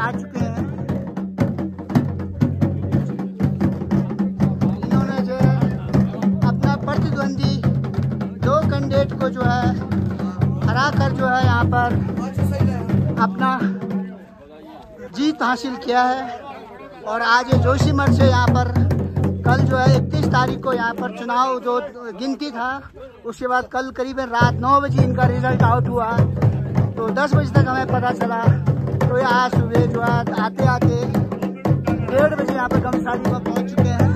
आ चुके हैं। इन्होंने जो है अपना प्रतिद्वंदी 2 कैंडिडेट को जो है हरा कर जो है यहाँ पर अपना जीत हासिल किया है। और आज ये जोशीमठ से यहाँ पर कल जो है 31 तारीख को यहाँ पर चुनाव जो गिनती था, उसके बाद कल करीबन रात 9 बजे इनका रिजल्ट आउट हुआ। तो 10 बजे तक हमें पता चला। तो आज सुबह जो है आते आते 1:30 बजे यहाँ पर गमसाली में पहुँच चुके हैं।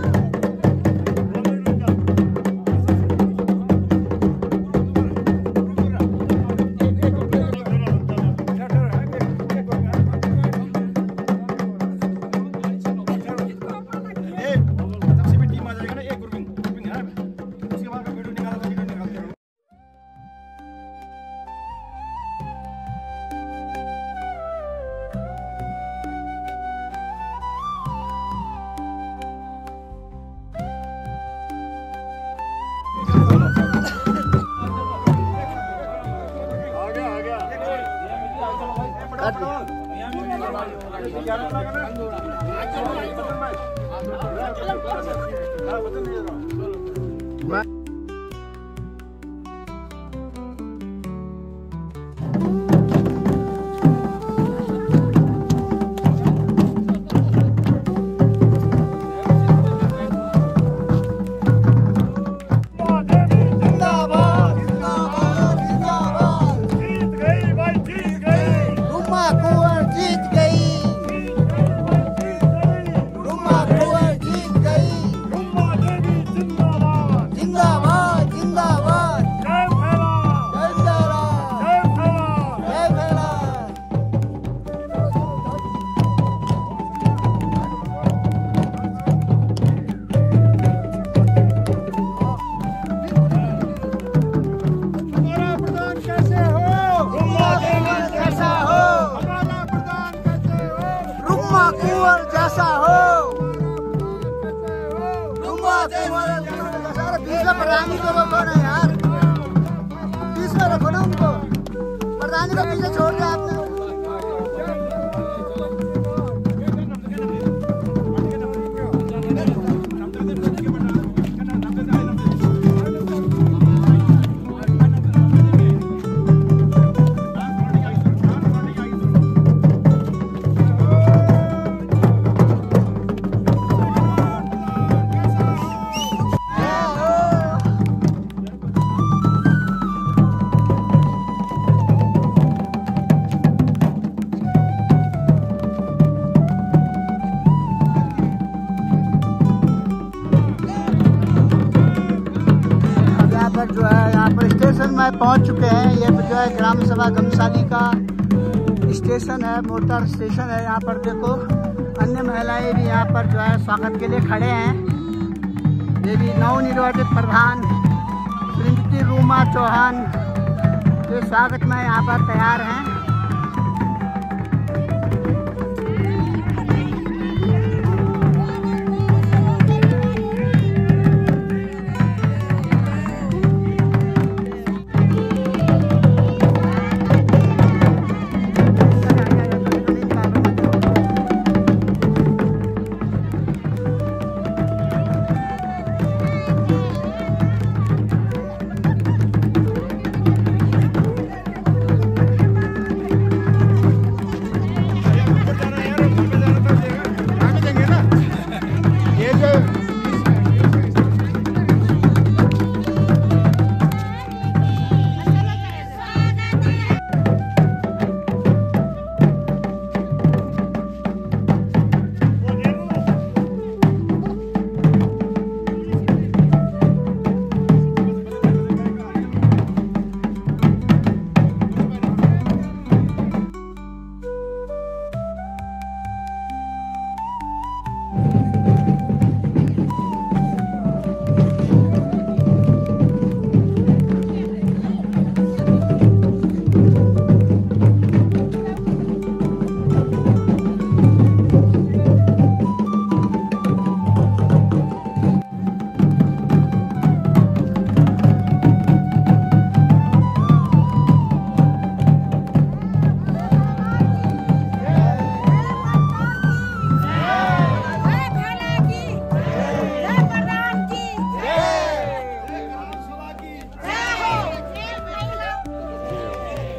प्रधानी को रोको ना यार, बीच में रखो ना उनको, प्रधानी को पीछे छोड़ दिया आपने। जो है यहाँ पर स्टेशन में पहुँच चुके हैं। ये जो है ग्राम सभा गमसाली का स्टेशन है, मोटर स्टेशन है। यहाँ पर देखो अन्य महिलाएं भी यहाँ पर जो है स्वागत के लिए खड़े हैं। ये भी नवनिर्वाचित प्रधान श्रीमती रूमा चौहान के स्वागत में यहाँ पर तैयार हैं।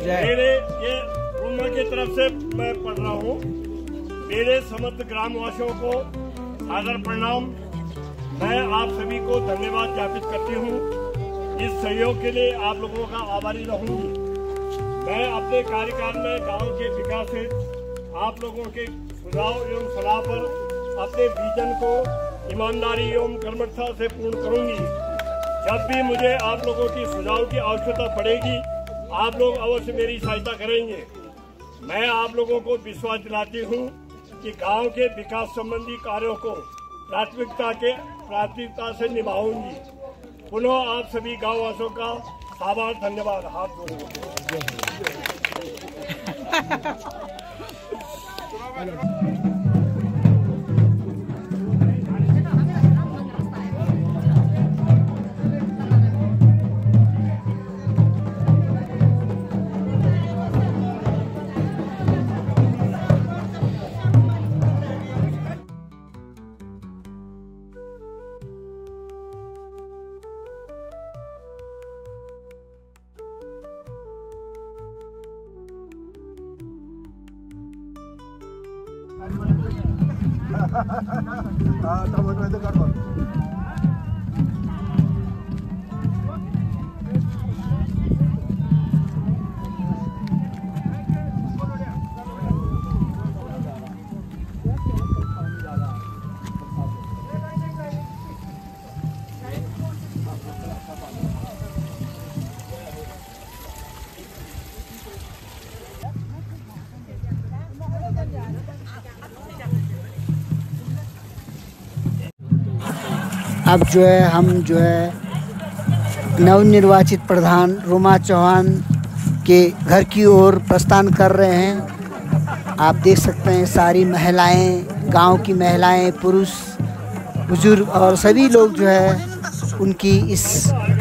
मेरे ये रूमा की तरफ से मैं पढ़ रहा हूँ। मेरे समस्त ग्रामवासियों को सादर प्रणाम। मैं आप सभी को धन्यवाद ज्ञापित करती हूँ। इस सहयोग के लिए आप लोगों का आभारी रहूंगी। मैं अपने कार्यकाल में गांव के विकास से आप लोगों के सुझाव एवं सलाह पर अपने विजन को ईमानदारी एवं कर्मठता से पूर्ण करूंगी। जब भी मुझे आप लोगों की सुझाव की आवश्यकता पड़ेगी, आप लोग अवश्य मेरी सहायता करेंगे। मैं आप लोगों को विश्वास दिलाती हूं कि गांव के विकास संबंधी कार्यों को प्राथमिकता से निभाऊंगी। पुनः आप सभी गांववासियों का आभार, धन्यवाद। हाथ जोड़ेंगे। अब जो है हम जो है नवनिर्वाचित प्रधान रूमा चौहान के घर की ओर प्रस्थान कर रहे हैं। आप देख सकते हैं सारी महिलाएं, गांव की महिलाएं, पुरुष, बुजुर्ग और सभी लोग जो है उनकी इस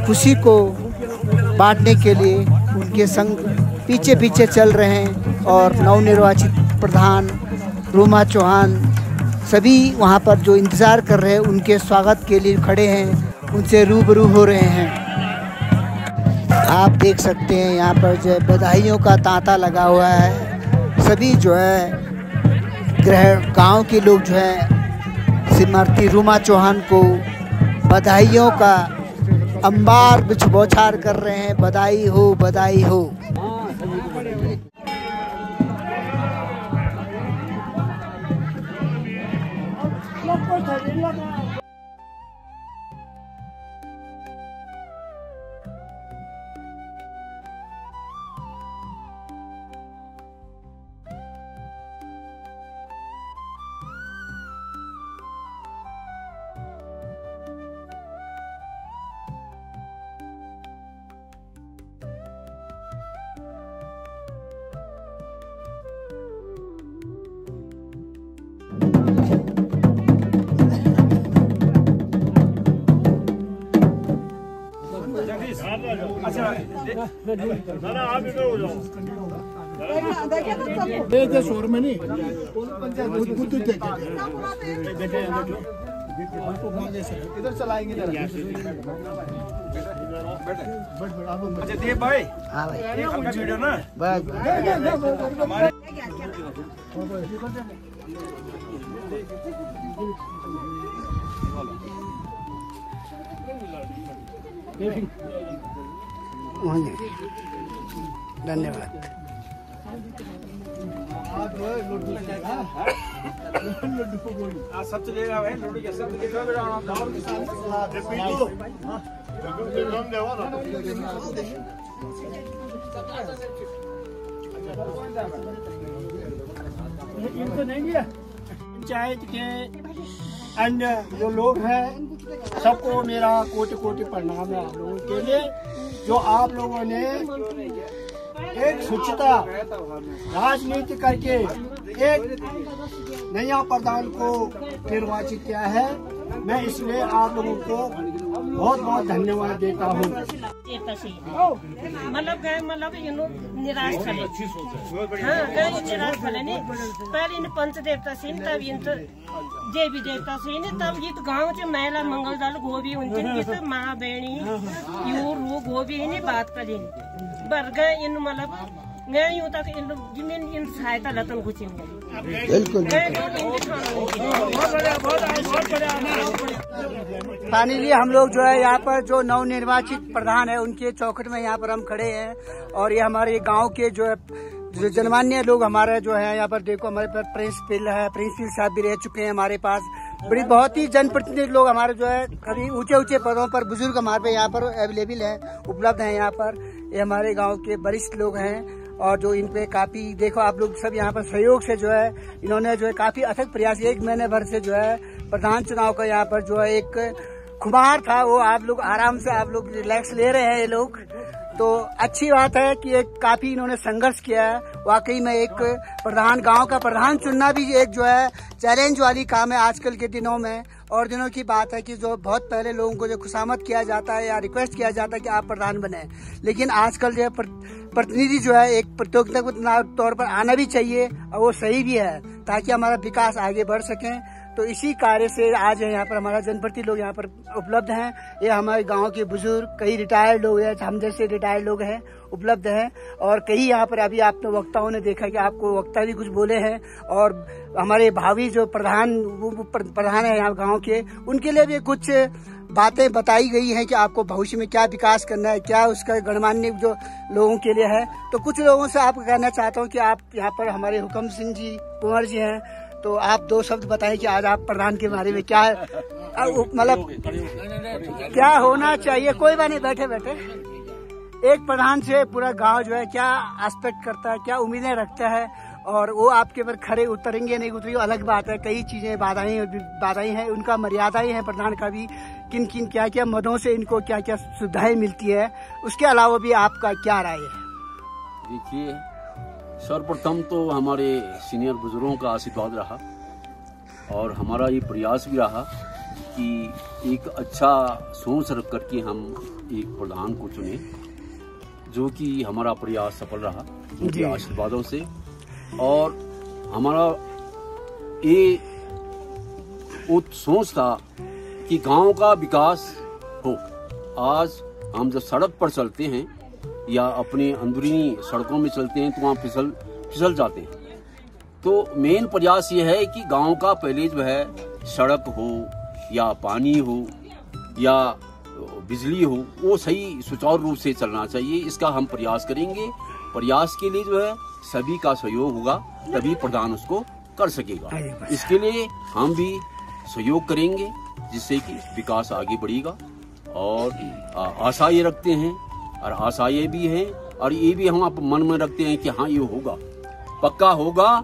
खुशी को बांटने के लिए उनके संग पीछे पीछे चल रहे हैं। और नवनिर्वाचित प्रधान रूमा चौहान सभी वहाँ पर जो इंतज़ार कर रहे हैं उनके स्वागत के लिए खड़े हैं, उनसे रूबरू हो रहे हैं। आप देख सकते हैं यहाँ पर जो है बधाइयों का तांता लगा हुआ है। सभी जो है गांव के लोग जो है श्रीमती रूमा चौहान को बधाइयों का अंबार बौछार कर रहे हैं। बधाई हो, बधाई हो। ना आप इधर हो जाओ। देखिए शोर में नहीं इधर चलाएंगे। अच्छा देव भाई, हाँ भाई, आपका वीडियो ना धन्यवाद। सब चलेगा भाई, लड्डू के सब पंचायत के अन्य जो लोग हैं सबको मेरा कोटि कोटि प्रणाम है। आप लोगों के लिए जो आप लोगों ने एक स्वच्छता राजनीति करके एक नया प्रधान को निर्वाचित किया है। मैं इसलिए आप लोगों को बहुत बहुत धन्यवाद देता हूँ। मतलब निराश फले, हाँ निराश फले नहीं। पहले इन पंच देवता से तब इन देवी देवता से तब ये गाँव से महिला मंगल दल गोभी उनके माँ बहनी यू रू गोभी नहीं बात करें बर्ग इन मतलब गए यूं तक इन सहायता लतन घुसेंगे बिल्कुल। फाइनली हम लोग जो है यहाँ पर जो नवनिर्वाचित प्रधान है उनके चौखट में यहाँ पर हम खड़े हैं और ये हमारे गांव के जो है जो जनमान्य लोग हमारे जो है यहाँ पर देखो हमारे पास प्रिंसिपल साहब भी रह चुके हैं हमारे पास। बड़ी बहुत ही जनप्रतिनिधि लोग हमारे जो है कभी ऊंचे ऊंचे पदों पर बुजुर्ग हमारे पे यहाँ पर अवेलेबल है, उपलब्ध है यहाँ पर। ये हमारे गांव के वरिष्ठ लोग हैं और जो इन पे काफी देखो आप लोग सब यहाँ पर सहयोग से जो है इन्होंने जो है काफी अथक प्रयास 1 महीने भर से जो है प्रधान चुनाव का यहाँ पर जो है एक खुमार था वो आप लोग आराम से आप लोग रिलैक्स ले रहे हैं ये लोग। तो अच्छी बात है कि एक काफी इन्होंने संघर्ष किया है। वाकई में एक प्रधान गांव का प्रधान चुनना भी एक जो है चैलेंज वाली काम है आजकल के दिनों में। और दिनों की बात है कि जो बहुत पहले लोगों को जो खुशामद किया जाता है या रिक्वेस्ट किया जाता है कि आप प्रधान बने, लेकिन आजकल जो है प्रतिनिधि जो है एक प्रतियोगिता के तौर पर आना भी चाहिए और वो सही भी है ताकि हमारा विकास आगे बढ़ सके। तो इसी कार्य से आज यहाँ पर हमारा जनप्रतिनिधि लोग यहाँ पर उपलब्ध हैं। ये हमारे गांव के बुजुर्ग कई रिटायर्ड लोग हैं, हम जैसे रिटायर्ड लोग हैं उपलब्ध हैं और कई यहाँ पर अभी आपने वक्ताओं ने देखा कि आपको वक्ता भी कुछ बोले हैं और हमारे भावी जो प्रधान है यहाँ गाँव के उनके लिए भी कुछ बातें बताई गई हैं कि आपको भविष्य में क्या विकास करना है, क्या उसका गणमान्य जो लोगों के लिए है। तो कुछ लोगों से आप कहना चाहता हूँ कि आप यहाँ पर हमारे हुक्म सिंह जी कुंवर जी हैं, तो आप 2 शब्द बताएं कि आज आप प्रधान के बारे में क्या मतलब क्या होना चाहिए। कोई बात नहीं, बैठे बैठे। एक प्रधान से पूरा गांव जो है क्या एस्पेक्ट करता है, क्या उम्मीदें रखता है और वो आपके पर खड़े उतरेंगे नहीं उतरेंगे अलग बात है। कई चीजें बाधाएं हैं, उनका मर्यादाएं हैं प्रधान का भी, किन किन क्या क्या मदों से इनको क्या क्या सुविधाएं मिलती है, उसके अलावा भी आपका क्या राय है। देखिए सर्वप्रथम तो हमारे सीनियर बुजुर्गों का आशीर्वाद रहा और हमारा ये प्रयास भी रहा कि एक अच्छा सोच रख करके हम एक प्रधान को चुने, जो कि हमारा प्रयास सफल रहा उनके आशीर्वादों से। और हमारा ये सोच था कि गांव का विकास हो। आज हम जब सड़क पर चलते हैं या अपने अंदरूनी सड़कों में चलते हैं तो वहाँ फिसल जाते हैं। तो मेन प्रयास ये है कि गांव का पहले जो है सड़क हो या पानी हो या बिजली हो वो सही सुचारू रूप से चलना चाहिए। इसका हम प्रयास करेंगे। प्रयास के लिए जो है सभी का सहयोग होगा तभी प्रधान उसको कर सकेगा। इसके लिए हम भी सहयोग करेंगे जिससे कि विकास आगे बढ़ेगा। और आशा ये रखते हैं और आशाएं भी हैं और ये भी हम आप मन में रखते हैं कि हाँ ये होगा, पक्का होगा।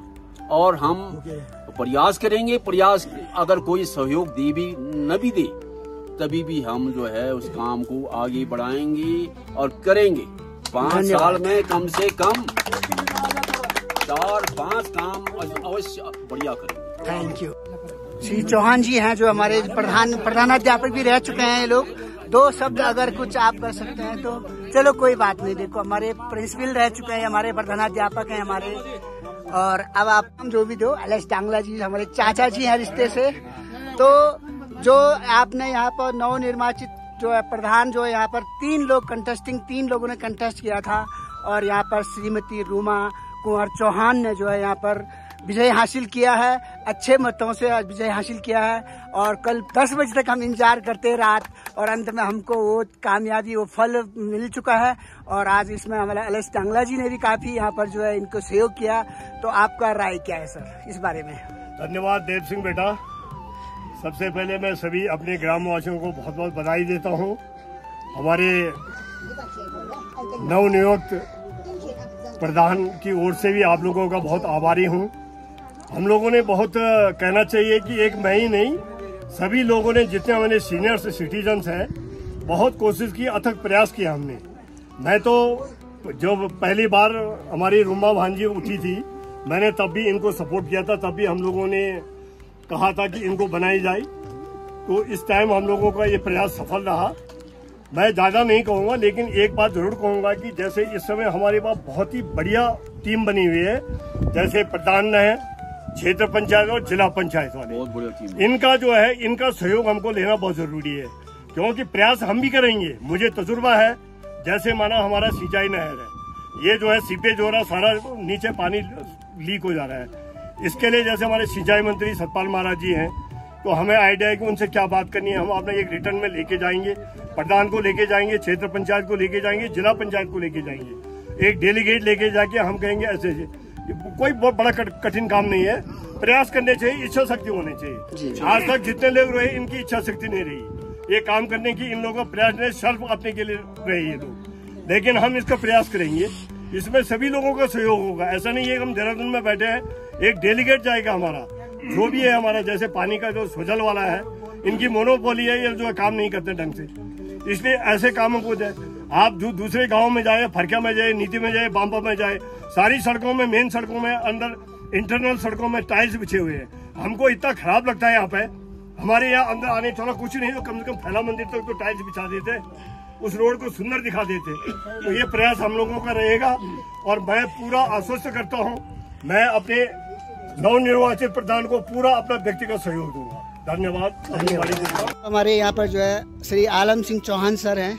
और हम प्रयास करेंगे। प्रयास अगर कोई सहयोग दे भी न भी दे तभी भी हम जो है उस काम को आगे बढ़ाएंगे और करेंगे। 5 साल में कम से कम 4-5 काम अवश्य बढ़िया करेंगे। Thank you. श्री चौहान जी हैं जो हमारे प्रधानाध्यापक भी रह चुके हैं। ये लोग 2 शब्द अगर कुछ आप कर सकते हैं तो चलो कोई बात नहीं। देखो हमारे प्रिंसिपल रह चुके हैं, हमारे प्रधानाध्यापक हैं हमारे। और अब आप जो भी दो एलएस टांगला जी हमारे चाचा जी हैं रिश्ते से। तो जो आपने यहाँ पर नवनिर्वाचित जो है प्रधान जो यहाँ पर 3 लोगों ने कंटेस्ट किया था और यहाँ पर श्रीमती रूमा कुंवर चौहान ने जो है यहाँ पर विजय हासिल किया है, अच्छे मतों से विजय हासिल किया है। और कल 10 बजे तक हम इंतजार करते रात और अंत में हमको वो कामयाबी वो फल मिल चुका है। और आज इसमें हमारे एलएस टांगला जी ने भी काफी यहाँ पर जो है इनको सहयोग किया। तो आपका राय क्या है सर इस बारे में? धन्यवाद देव सिंह बेटा। सबसे पहले मैं सभी अपने ग्रामवासियों को बहुत बहुत बधाई देता हूँ। हमारे नवनियुक्त प्रधान की ओर से भी आप लोगों का बहुत आभारी हूँ। हम लोगों ने बहुत कहना चाहिए कि एक मैं ही नहीं सभी लोगों ने जितने हमारे सीनियर सिटीजन्स हैं बहुत कोशिश की, अथक प्रयास किया हमने। मैं तो जब पहली बार हमारी रूमा भांजी उठी थी मैंने तब भी इनको सपोर्ट किया था, तब भी हम लोगों ने कहा था कि इनको बनाई जाए। तो इस टाइम हम लोगों का ये प्रयास सफल रहा। मैं ज़्यादा नहीं कहूँगा लेकिन एक बात जरूर कहूँगा कि जैसे इस समय हमारे पास बहुत ही बढ़िया टीम बनी हुई है, जैसे प्रधान है, क्षेत्र पंचायत और जिला पंचायत वाले, बहुत बढ़िया टीम। इनका जो है इनका सहयोग हमको लेना बहुत जरूरी है क्योंकि प्रयास हम भी करेंगे। मुझे तजुर्बा है, जैसे माना हमारा सिंचाई नहर है ये जो है सीपेज हो रहा, सारा नीचे पानी लीक हो जा रहा है। इसके लिए जैसे हमारे सिंचाई मंत्री सतपाल महाराज जी हैं, तो हमें आइडिया है कि उनसे क्या बात करनी है। हम अपने एक रिटर्न में लेके जाएंगे, प्रधान को लेके जाएंगे, क्षेत्र पंचायत को लेके जाएंगे, जिला पंचायत को लेके जाएंगे, एक डेलीगेट लेके जाके हम कहेंगे ऐसे कोई बहुत बड़ा कठिन काम नहीं है, प्रयास करने चाहिए, इच्छा शक्ति होनी चाहिए। आज तक जितने लोग रहे इनकी इच्छा शक्ति नहीं रही, ये काम करने की इन लोगों का प्रयास नहीं, सर्व अपने के लिए रहे ये लोग। लेकिन हम इसका प्रयास करेंगे, इसमें सभी लोगों का सहयोग होगा। ऐसा नहीं है हम देहरादून में बैठे हैं, एक डेलीगेट जाएगा हमारा, जो भी है हमारा, जैसे पानी का जो सोजल वाला है, इनकी मोनोपोली है, ये जो काम नहीं करते ढंग से, इसलिए ऐसे कामों को जाए। आप दूसरे गाँव में जाए, फरका में जाए, नीति में जाए, बांपा में जाए, सारी सड़कों में, मेन सड़कों में, अंदर इंटरनल सड़कों में टाइल्स बिछे हुए हैं। हमको इतना खराब लगता है यहाँ पे, हमारे यहाँ अंदर आने चला कुछ नहीं तो कम से कम फैला मंदिर तक तो टाइल्स बिछा देते, उस रोड को सुंदर दिखा देते। तो ये प्रयास हम लोगों का रहेगा और मैं पूरा आश्वस्त करता हूँ, मैं अपने नवनिर्वाचित प्रधान को पूरा अपना व्यक्तिगत सहयोग दूंगा। धन्यवाद। हमारे यहाँ पर जो है श्री आलम सिंह चौहान सर हैं,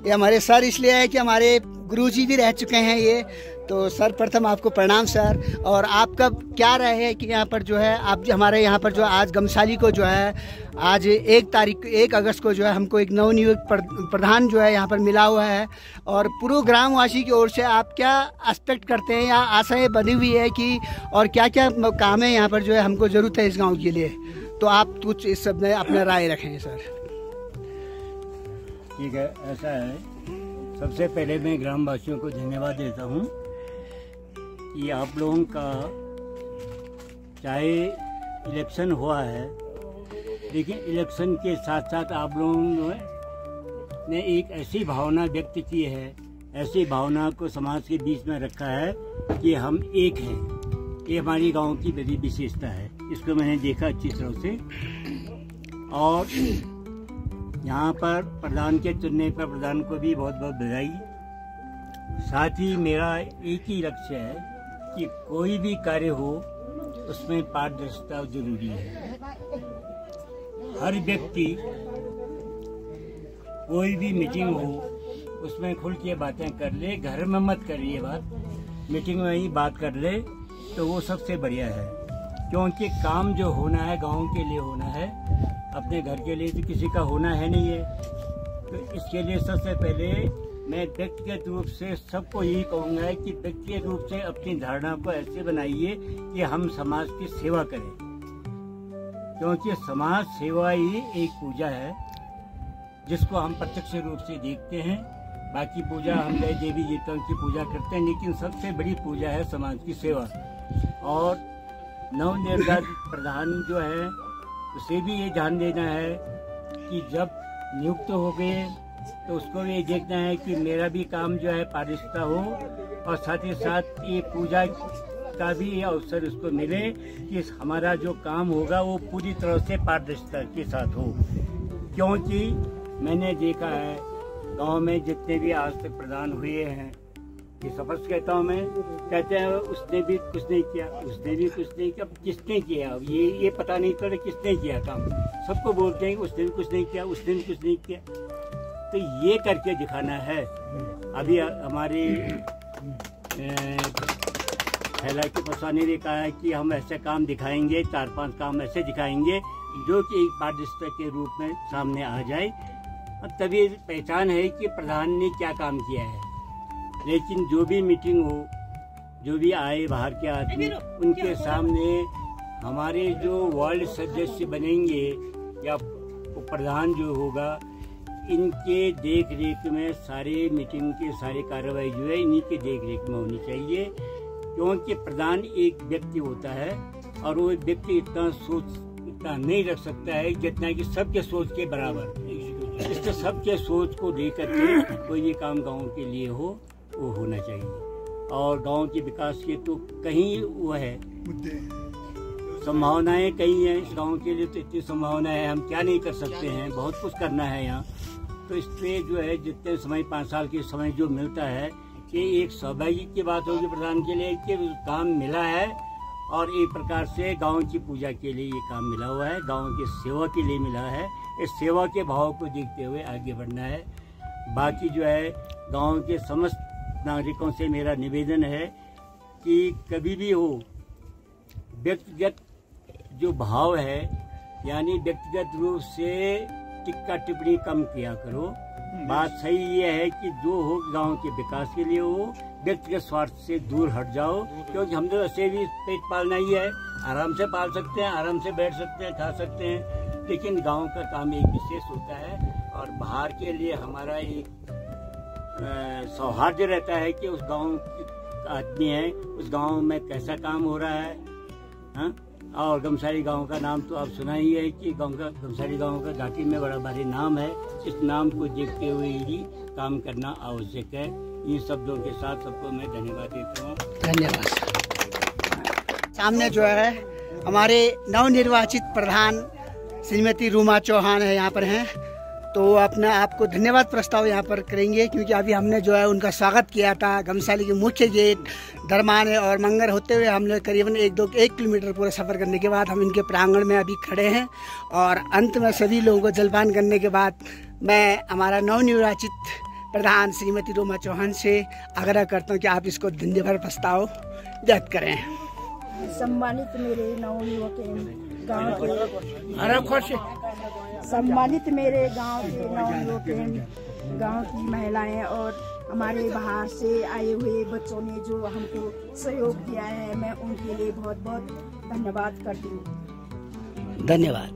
ये हमारे सर इसलिए है कि हमारे गुरुजी भी रह चुके हैं ये। तो सर प्रथम आपको प्रणाम सर। और आपका क्या राय है कि यहाँ पर जो है आप हमारे यहाँ पर जो आज गमसाली को जो है आज 1 अगस्त को जो है हमको एक नवनियुक्त प्रधान जो है यहाँ पर मिला हुआ है, और पूरे ग्रामवासी की ओर से आप क्या एक्सपेक्ट करते हैं या आशाएं बनी हुई है कि और क्या क्या काम है यहाँ पर जो है हमको ज़रूरत है इस गाँव के लिए, तो आप कुछ इस सब में अपना राय रखें सर। ठीक है, ऐसा है, सबसे पहले मैं ग्रामवासियों को धन्यवाद देता हूँ कि आप लोगों का चाहे इलेक्शन हुआ है, लेकिन इलेक्शन के साथ साथ आप लोगों ने एक ऐसी भावना व्यक्त की है, ऐसी भावना को समाज के बीच में रखा है कि हम एक हैं। ये हमारी गांव की बड़ी विशेषता है, इसको मैंने देखा अच्छी तरह से। और यहाँ पर प्रधान के चुनने पर प्रधान को भी बहुत बहुत बधाई। साथ ही मेरा एक ही लक्ष्य है कि कोई भी कार्य हो उसमें पारदर्शिता जरूरी है। हर व्यक्ति कोई भी मीटिंग हो उसमें खुल के बातें कर ले, घर में मत करिए बात, मीटिंग में ही बात कर ले तो वो सबसे बढ़िया है। क्योंकि काम जो होना है गांव के लिए होना है, अपने घर के लिए तो किसी का होना है नहीं है। तो इसके लिए सबसे पहले मैं व्यक्तिगत रूप से सबको यही कहूँगा कि व्यक्तिगत रूप से अपनी धारणा को ऐसे बनाइए कि हम समाज की सेवा करें, क्योंकि समाज सेवा ही एक पूजा है जिसको हम प्रत्यक्ष रूप से देखते हैं। बाकी पूजा हम देवी देवताओं की पूजा करते हैं, लेकिन सबसे बड़ी पूजा है समाज की सेवा। और नवनिर्वाचित प्रधान जो है उसे भी ये ध्यान देना है कि जब नियुक्त हो गए तो उसको भी ये देखना है कि मेरा भी काम जो है पारदर्शिता हो, और साथ ही साथ ये पूजा का भी ये अवसर उसको मिले कि हमारा जो काम होगा वो पूरी तरह से पारदर्शिता के साथ हो। क्योंकि मैंने देखा है गांव में जितने भी आज तक प्रधान हुए हैं, ये सफल कहता हूँ मैं, कहते हैं उसने भी कुछ नहीं किया, उसने भी कुछ नहीं किया, किसने किया ये पता नहीं चल किसने किया काम। सबको बोलते हैं उसने भी कुछ नहीं किया, उसने भी कुछ नहीं किया, तो ये करके दिखाना है। अभी हमारी फैला के पसाने ने कहा है कि हम ऐसे काम दिखाएंगे, 4-5 काम ऐसे दिखाएंगे जो कि एक पारदर्शिता के रूप में सामने आ जाए, और तभी पहचान है कि प्रधान ने क्या काम किया है। लेकिन जो भी मीटिंग हो, जो भी आए बाहर के आदमी, उनके सामने हमारे जो वार्ड सदस्य बनेंगे या प्रधान जो होगा, इनके देख रेख में सारे मीटिंग के सारे कार्रवाई जो है इन्हीं के देख रेख में होनी चाहिए। क्योंकि प्रधान एक व्यक्ति होता है और वो व्यक्ति इतना नहीं रख सकता है जितना कि सबके सोच के बराबर। इससे सबके सोच को लेकर के कोई भी काम गांव के लिए हो वो होना चाहिए। और गांव के विकास के तो कहीं वो है संभावनाएं कहीं है, इस गांव के लिए तो इतनी संभावना है, हम क्या नहीं कर सकते हैं, बहुत कुछ करना है यहाँ। तो इससे जो है जितने समय 5 साल के समय जो मिलता है कि एक सौभाग्य की बात होगी प्रधान के लिए कि काम मिला है, और एक प्रकार से गांव की पूजा के लिए ये काम मिला हुआ है, गांव की सेवा के लिए मिला है। इस सेवा के भाव को देखते हुए आगे बढ़ना है। बाकी जो है गांव के समस्त नागरिकों से मेरा निवेदन है कि कभी भी हो व्यक्तिगत जो भाव है, यानी व्यक्तिगत रूप से टिक्का टिप्पणी कम किया करो। बात सही ये है कि जो हो गांव के विकास के लिए हो, व्यक्तिगत स्वार्थ से दूर हट जाओ, क्योंकि हम तो ऐसे भी पेट पालना ही है, आराम से पाल सकते हैं, आराम से बैठ सकते हैं, खा सकते हैं, लेकिन गांव का काम एक विशेष होता है। और बाहर के लिए हमारा एक सौहार्द रहता है कि उस गांव का आदमी है, उस गांव में कैसा काम हो रहा है। हाँ? और गमसारी गांव का नाम तो आप सुना ही है कि गमसारी गांव का घाटी में बड़ा भारी नाम है। इस नाम को देखते हुए ही काम करना आवश्यक है। इन शब्दों के साथ सबको मैं धन्यवाद देता हूँ। धन्यवाद। सामने जो है हमारे नवनिर्वाचित प्रधान श्रीमती रूमा चौहान है, यहाँ पर हैं, तो वो अपना आपको धन्यवाद प्रस्ताव यहाँ पर करेंगे, क्योंकि अभी हमने जो है उनका स्वागत किया था गमसाली के मुख्य गेट दरमाने और मंगर होते हुए। हमने करीबन 1 किलोमीटर पूरा सफ़र करने के बाद हम इनके प्रांगण में अभी खड़े हैं, और अंत में सभी लोगों को जलपान करने के बाद मैं हमारा नवनिर्वाचित प्रधान श्रीमती रूमा चौहान से आग्रह करता हूँ कि आप इसको धन्यवाद प्रस्ताव व्यक्त करें। सम्मानित मेरे नवयुवक गाँव के सम्मानित मेरे गांव के नवयुवक, गांव की महिलाएं और हमारे बाहर से आए हुए बच्चों ने जो हमको सहयोग दिया है, मैं उनके लिए बहुत बहुत धन्यवाद करती हूँ। धन्यवाद।